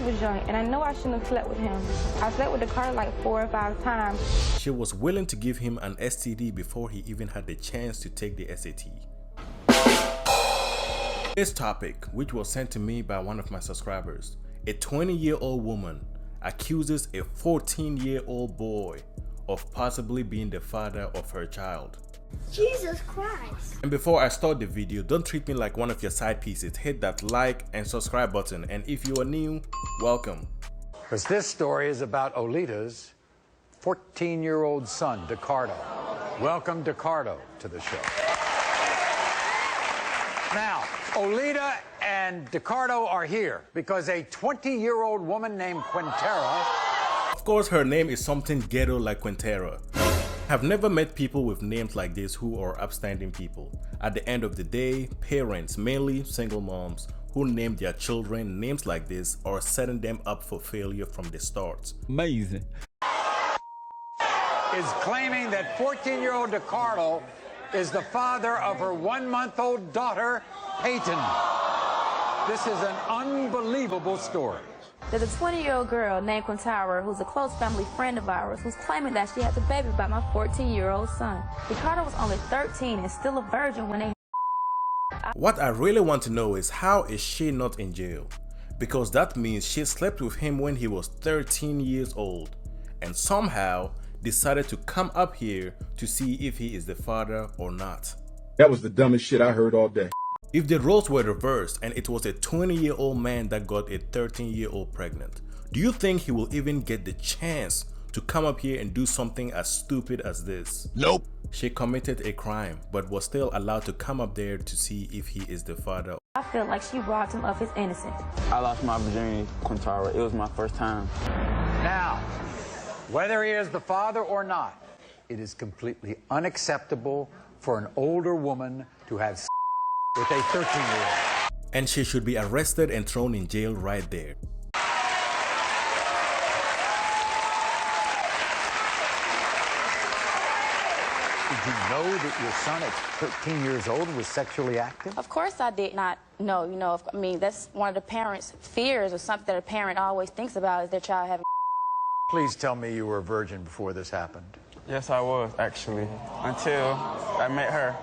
was young, and I know I shouldn't have slept with him. I slept with DeCarlo like 4 or 5 times. She was willing to give him an STD before he even had the chance to take the SAT. This topic, which was sent to me by one of my subscribers, a 20-year-old woman accuses a 14-year-old boy of possibly being the father of her child. Jesus Christ. And before I start the video, don't treat me like one of your side pieces. Hit that like and subscribe button, and if you are new, welcome. Because this story is about Olita's 14-year-old son, DeCarlo. Welcome, DeCarlo, to the show. Now, Olita and DeCarlo are here because a 20-year-old woman named Quintera... Of course, her name is something ghetto like Quintera. I've never met people with names like this who are upstanding people. At the end of the day, parents, mainly single moms, who name their children names like this are setting them up for failure from the start. Amazing. is claiming that 14-year-old DeCarlo is the father of her 1-month-old daughter, Peyton. This is an unbelievable story. There's a 20-year-old girl named Quintera who's a close family friend of ours who's claiming that she has a baby by my 14-year-old son. DeCarlo was only 13 and still a virgin when they... What I really want to know is, how is she not in jail? Because that means she slept with him when he was 13 years old and somehow decided to come up here to see if he is the father or not. That was the dumbest shit I heard all day. If the roles were reversed and it was a 20-year-old man that got a 13-year-old pregnant, do you think he will even get the chance to come up here and do something as stupid as this? Nope. She committed a crime but was still allowed to come up there to see if he is the father. I feel like she robbed him of his innocence. I lost my virginity, Quintera. It was my first time. Now, whether he is the father or not, it is completely unacceptable for an older woman to have sex with a 13-year-old. And she should be arrested and thrown in jail right there. Did you know that your son at 13 years old was sexually active? Of course I did not know. You know, I mean, that's one of the parents' fears, or something that a parent always thinks about, is their child having... Please tell me you were a virgin before this happened. Yes, I was, actually, until I met her.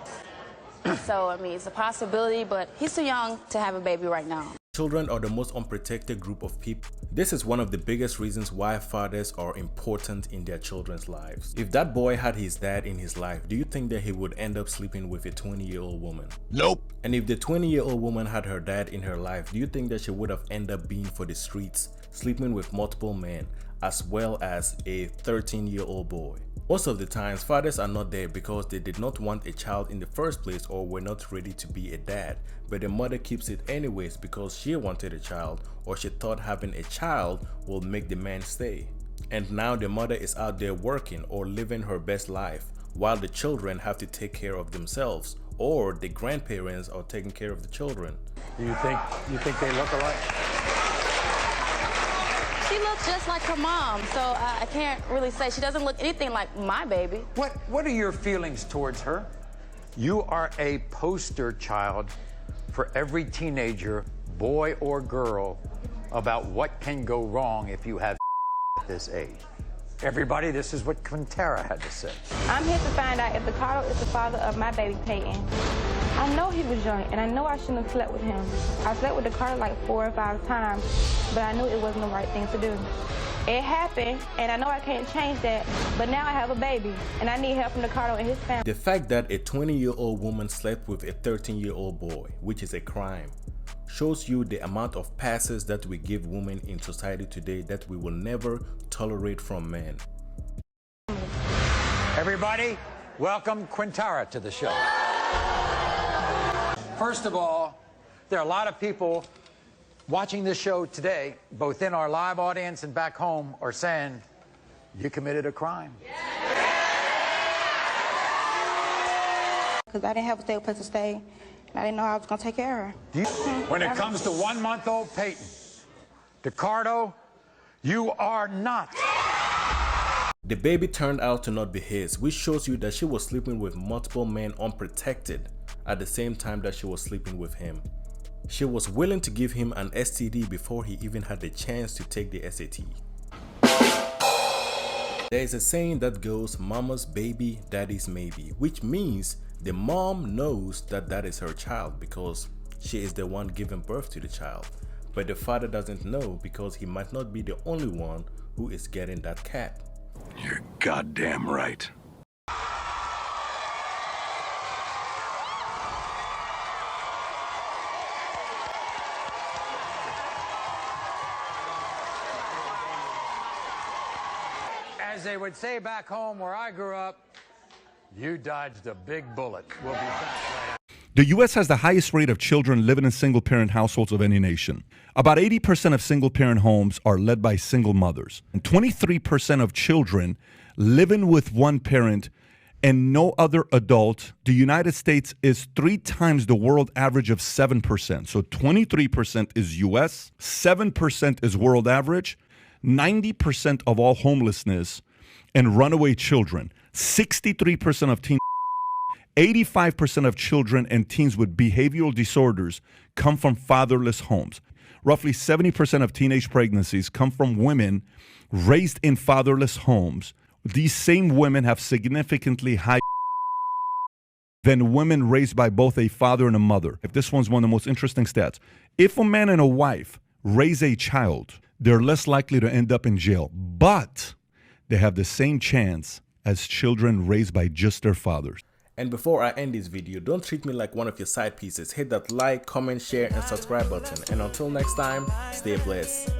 So, I mean, it's a possibility, but he's too young to have a baby right now. Children are the most unprotected group of people. This is one of the biggest reasons why fathers are important in their children's lives. If that boy had his dad in his life, do you think that he would end up sleeping with a 20-year-old woman? Nope. And if the 20-year-old woman had her dad in her life, do you think that she would have ended up being for the streets, sleeping with multiple men, as well as a 13-year-old boy? Most of the times, fathers are not there because they did not want a child in the first place or were not ready to be a dad, but the mother keeps it anyways because she wanted a child or she thought having a child will make the man stay. And now the mother is out there working or living her best life while the children have to take care of themselves, or the grandparents are taking care of the children. You think they look alike? She looks just like her mom, so I can't really say. She doesn't look anything like my baby. What are your feelings towards her? You are a poster child for every teenager, boy or girl, about what can go wrong if you have at this age. Everybody, this is what Quintera had to say. I'm here to find out if DeCarlo is the father of my baby Peyton. I know he was young, and I know I shouldn't have slept with him. I slept with DeCarlo like 4 or 5 times, but I knew it wasn't the right thing to do. It happened, and I know I can't change that, but now I have a baby, and I need help from DeCarlo and his family. The fact that a 20-year-old woman slept with a 13-year-old boy, which is a crime, shows you the amount of passes that we give women in society today that we will never tolerate from men. Everybody, welcome Quintera to the show. First of all, there are a lot of people watching this show today, both in our live audience and back home, are saying, you committed a crime. Because I didn't have a stable place to stay, and I didn't know how I was going to take care of her. When it comes to 1-month-old Peyton, DeCarlo, you are not. The baby turned out to not be his, which shows you that she was sleeping with multiple men unprotected at the same time that she was sleeping with him. She was willing to give him an STD before he even had the chance to take the SAT. There is a saying that goes, mama's baby, daddy's maybe, which means the mom knows that that is her child because she is the one giving birth to the child. But the father doesn't know because he might not be the only one who is getting that cat. You're goddamn right. As they would say back home where I grew up, you dodged a big bullet. We'll be back right after. The U.S. has the highest rate of children living in single-parent households of any nation. About 80% of single-parent homes are led by single mothers. And 23% of children living with one parent and no other adult. The United States is 3 times the world average of 7%. So 23% is U.S., 7% is world average, 90% of all homelessness and runaway children, 63% of teens, 85% of children and teens with behavioral disorders come from fatherless homes. Roughly 70% of teenage pregnancies come from women raised in fatherless homes. These same women have significantly higher than women raised by both a father and a mother. If this one's one of the most interesting stats. If a man and a wife raise a child, they're less likely to end up in jail, but they have the same chance as children raised by just their fathers. And before I end this video, don't treat me like one of your side pieces. Hit that like, comment, share, and subscribe button. And until next time, stay blessed.